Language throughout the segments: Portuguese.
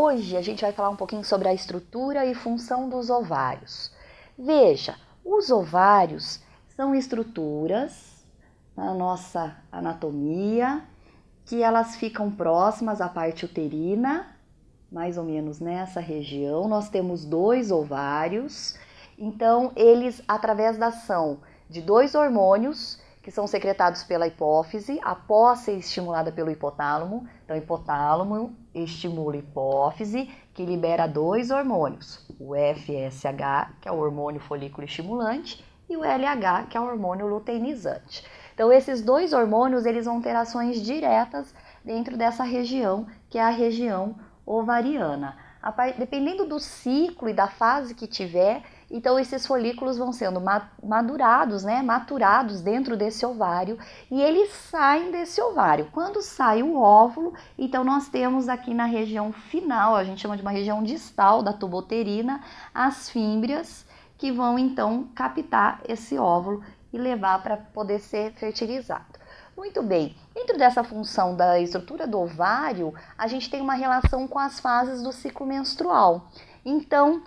hoje a gente vai falar um pouquinho sobre a estrutura e função dos ovários. Veja, os ovários são estruturas na nossa anatomia que elas ficam próximas à parte uterina, mais ou menos nessa região. Nós temos 2 ovários, então eles, através da ação de 2 hormônios, que são secretados pela hipófise, após ser estimulada pelo hipotálamo. Então, o hipotálamo estimula a hipófise, que libera 2 hormônios, o FSH, que é o hormônio folículo estimulante, e o LH, que é o hormônio luteinizante. Então, esses 2 hormônios, eles vão ter ações diretas dentro dessa região, que é a região ovariana. Dependendo do ciclo e da fase que tiver, então esses folículos vão sendo maturados dentro desse ovário e eles saem desse ovário. Quando sai o óvulo, então nós temos aqui na região final, a gente chama de uma região distal da tuba uterina, as fímbrias que vão então captar esse óvulo e levar para poder ser fertilizado. Muito bem, dentro dessa função da estrutura do ovário, a gente tem uma relação com as fases do ciclo menstrual. Então,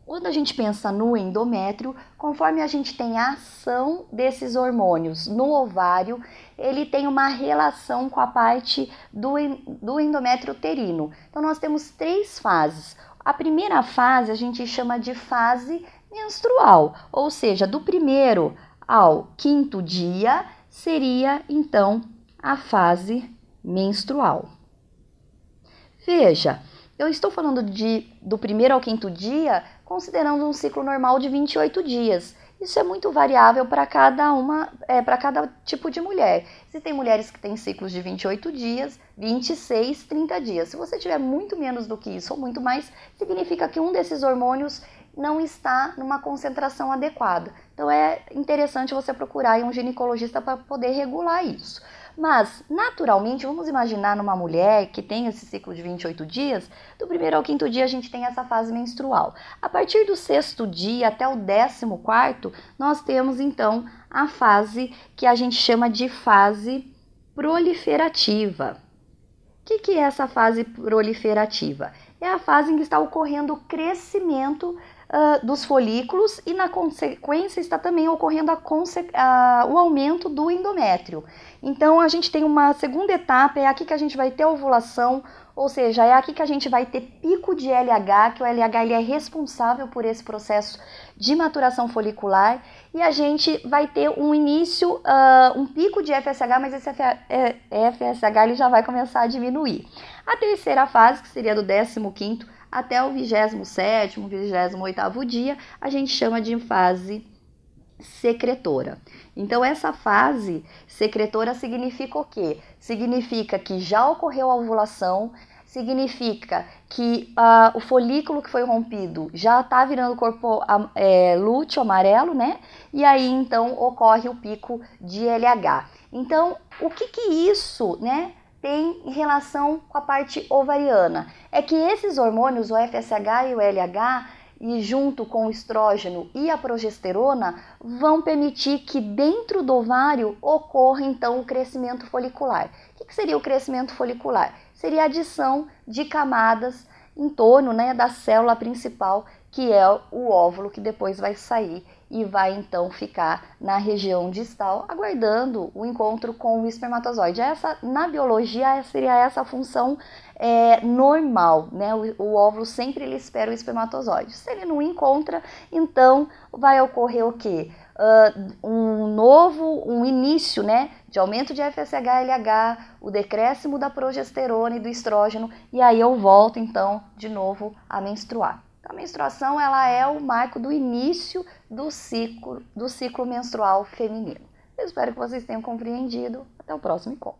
quando a gente pensa no endométrio, conforme a gente tem a ação desses hormônios no ovário, ele tem uma relação com a parte do endométrio uterino. Então, nós temos 3 fases. A primeira fase a gente chama de fase menstrual, ou seja, do 1º ao 5º dia seria, então, a fase menstrual. Veja, eu estou falando do 1º ao 5º dia, considerando um ciclo normal de 28 dias. Isso é muito variável para cada tipo de mulher. Existem mulheres que têm ciclos de 28 dias, 26, 30 dias. Se você tiver muito menos do que isso ou muito mais, significa que um desses hormônios não está numa concentração adequada. Então é interessante você procurar um ginecologista para poder regular isso. Mas, naturalmente, vamos imaginar numa mulher que tem esse ciclo de 28 dias, do 1º ao 5º dia a gente tem essa fase menstrual. A partir do 6º dia até o 14º, nós temos então a fase que a gente chama de fase proliferativa. O que é essa fase proliferativa? É a fase em que está ocorrendo o crescimento dos folículos e na consequência está também ocorrendo o aumento do endométrio. Então a gente tem uma segunda etapa, é aqui que a gente vai ter ovulação, ou seja, é aqui que a gente vai ter pico de LH, que o LH ele é responsável por esse processo de maturação folicular, e a gente vai ter um início, um pico de FSH, mas esse FSH ele já vai começar a diminuir. A terceira fase, que seria do 15º até o 27º, 28º dia, a gente chama de fase secretora. Então, essa fase secretora significa o quê? Significa que já ocorreu a ovulação, significa que o folículo que foi rompido já está virando corpo lúteo, amarelo, né? E aí, então, ocorre o pico de LH. Então, o que isso, né, tem em relação com a parte ovariana? É que esses hormônios, o FSH e o LH, e junto com o estrógeno e a progesterona, vão permitir que dentro do ovário ocorra então o crescimento folicular. O que seria o crescimento folicular? Seria a adição de camadas em torno, né, da célula principal, que é o óvulo, que depois vai sair e vai então ficar na região distal, aguardando o encontro com o espermatozoide. Na biologia, seria essa a função normal, né? O óvulo sempre ele espera o espermatozoide. Se ele não encontra, então vai ocorrer o quê? Um início, né, de aumento de FSH, LH, o decréscimo da progesterona e do estrógeno, e aí eu volto então de novo a menstruar. A menstruação ela é o marco do início do ciclo menstrual feminino. Eu espero que vocês tenham compreendido. Até o próximo encontro.